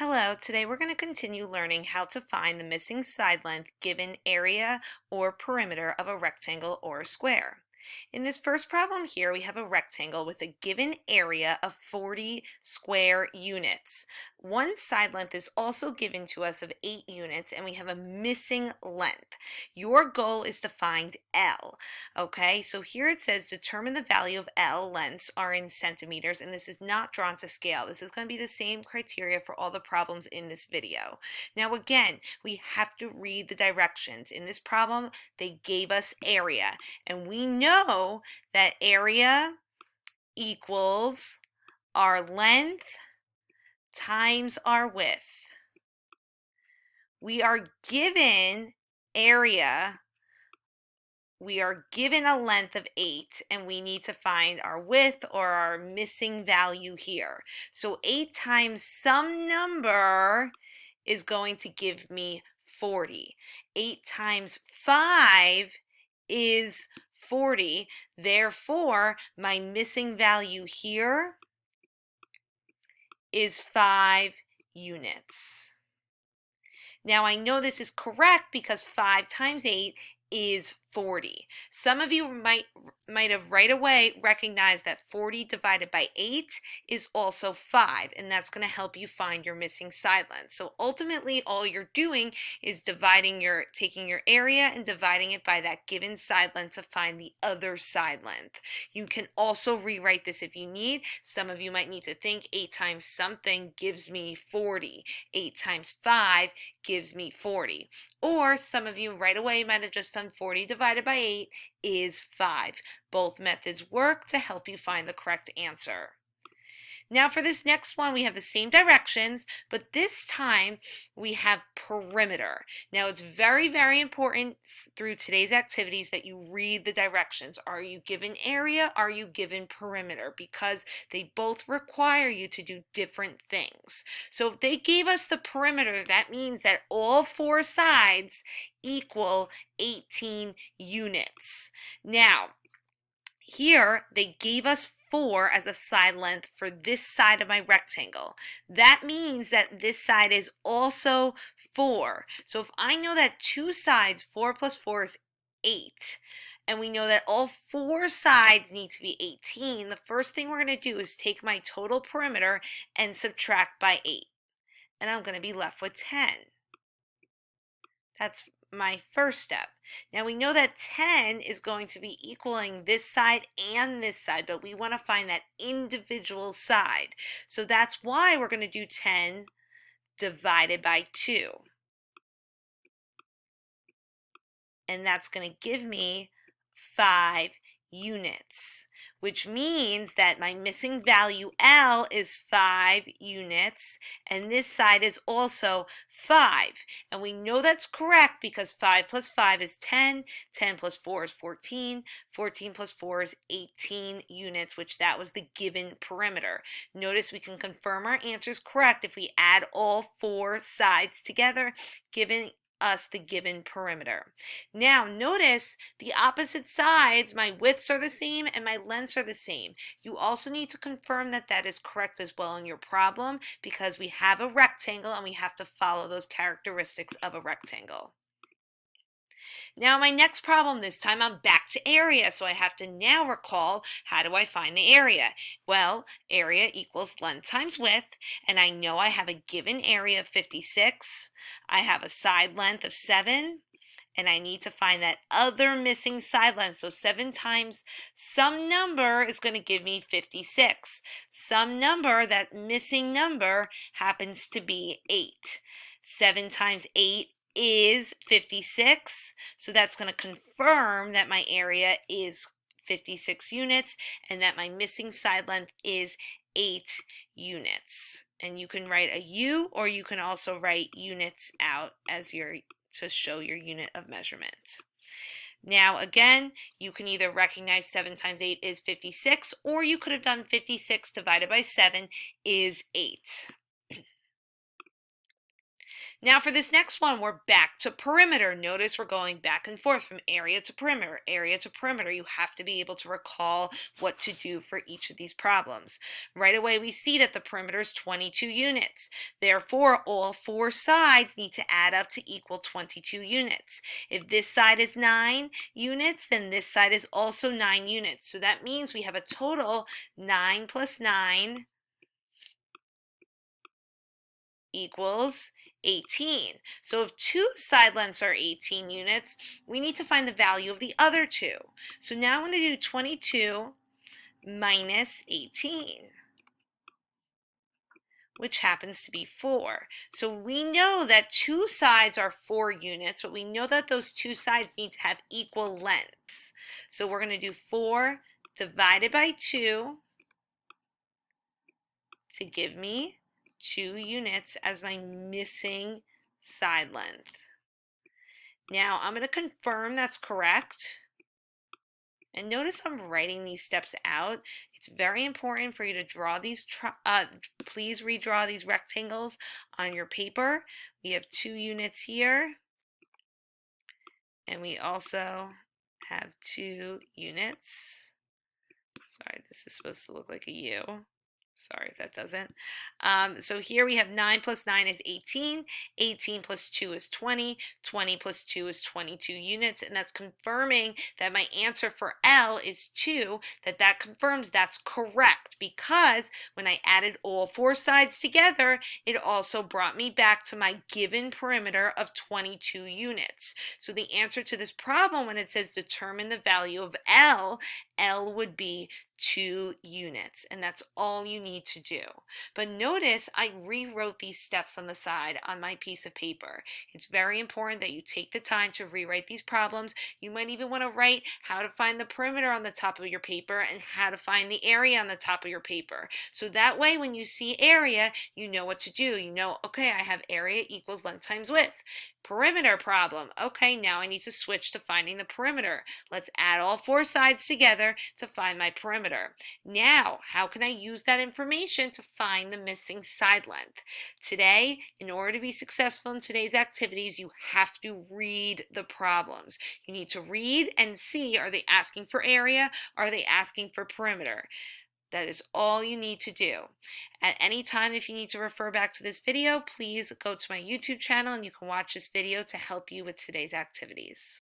Hello, today we're going to continue learning how to find the missing side length given area or perimeter of a rectangle or a square. In this first problem here, we have a rectangle with a given area of 40 square units. One side length is also given to us of 8 units, and we have a missing length. Your goal is to find L. Okay, so here it says determine the value of L. Lengths are in centimeters, and this is not drawn to scale. This is going to be the same criteria for all the problems in this video. Now again, we have to read the directions. In this problem, they gave us area, and we know that area equals our length times our width. We are given area. We are given a length of 8, and we need to find our width or our missing value here. So 8 times some number is going to give me 40. 8 times 5 is 40. Therefore, my missing value here is 5 units. Now I know this is correct because 5 times 8 is 40. Some of you might have right away recognized that 40 divided by 8 is also 5, and that's going to help you find your missing side length. So ultimately all you're doing is taking your area and dividing it by that given side length to find the other side length. You can also rewrite this if you need. Some of you might need to think 8 times something gives me 40. 8 times 5 gives me 40. Or some of you right away might have just done 40 divided by 8 is 5. Both methods work to help you find the correct answer. Now for this next one, we have the same directions, but this time we have perimeter. Now it's very, very important through today's activities that you read the directions. Are you given area? Are you given perimeter? Because they both require you to do different things. So if they gave us the perimeter, that means that all 4 sides equal 18 units. Now, here, they gave us 4 as a side length for this side of my rectangle. That means that this side is also 4. So if I know that 2 sides, 4 plus 4 is 8, and we know that all 4 sides need to be 18, the first thing we're going to do is take my total perimeter and subtract by 8. And I'm going to be left with 10. That's my first step. Now we know that 10 is going to be equaling this side and this side, but we want to find that individual side. So that's why we're going to do 10 divided by 2. And that's going to give me 5 units, which means that my missing value L is 5 units, and this side is also 5. And we know that's correct because 5 plus 5 is 10, 10 plus 4 is 14, 14 plus 4 is 18 units, which that was the given perimeter. Notice we can confirm our answer is correct if we add all 4 sides together, giving us the given perimeter. Now notice the opposite sides, my widths are the same and my lengths are the same. You also need to confirm that that is correct as well in your problem because we have a rectangle and we have to follow those characteristics of a rectangle. Now my next problem, this time I'm back to area, so I have to now recall how do I find the area? Well, area equals length times width, and I know I have a given area of 56. I have a side length of 7, and I need to find that other missing side length. So 7 times some number is going to give me 56. Some number, that missing number, happens to be 8. 7 times 8 is 56, so that's going to confirm that my area is 56 units and that my missing side length is 8 units. And you can write a U, or you can also write units out as to show your unit of measurement. Now again, you can either recognize 7 times 8 is 56, or you could have done 56 divided by 7 is 8. Now for this next one, we're back to perimeter. Notice we're going back and forth from area to perimeter, area to perimeter. You have to be able to recall what to do for each of these problems. Right away, we see that the perimeter is 22 units. Therefore, all four sides need to add up to equal 22 units. If this side is 9 units, then this side is also 9 units. So that means we have a total 9 plus 9 equals 18. So if two side lengths are 18 units, we need to find the value of the other two. So now I'm going to do 22 minus 18, which happens to be 4. So we know that two sides are 4 units, but we know that those two sides need to have equal lengths. So we're going to do 4 divided by 2 to give me 2 units as my missing side length. Now I'm going to confirm that's correct. And notice I'm writing these steps out. It's very important for you to draw these, please redraw these rectangles on your paper. We have 2 units here. And we also have 2 units. Sorry, this is supposed to look like a U. Sorry if that doesn't. So here we have 9 plus 9 is 18. 18 plus 2 is 20. 20 plus 2 is 22 units. And that's confirming that my answer for L is 2. That confirms that's correct, because when I added all four sides together, it also brought me back to my given perimeter of 22 units. So the answer to this problem, when it says determine the value of L, L would be 2 units, and that's all you need to do. But notice I rewrote these steps on the side on my piece of paper. It's very important that you take the time to rewrite these problems. You might even want to write how to find the perimeter on the top of your paper and how to find the area on the top of your paper. So that way when you see area, you know what to do. You know, okay, I have area equals length times width. Perimeter problem. Okay, now I need to switch to finding the perimeter. Let's add all four sides together to find my perimeter. Now, how can I use that information to find the missing side length? Today, in order to be successful in today's activities, you have to read the problems. You need to read and see, are they asking for area? Are they asking for perimeter? That is all you need to do. At any time, if you need to refer back to this video, please go to my YouTube channel and you can watch this video to help you with today's activities.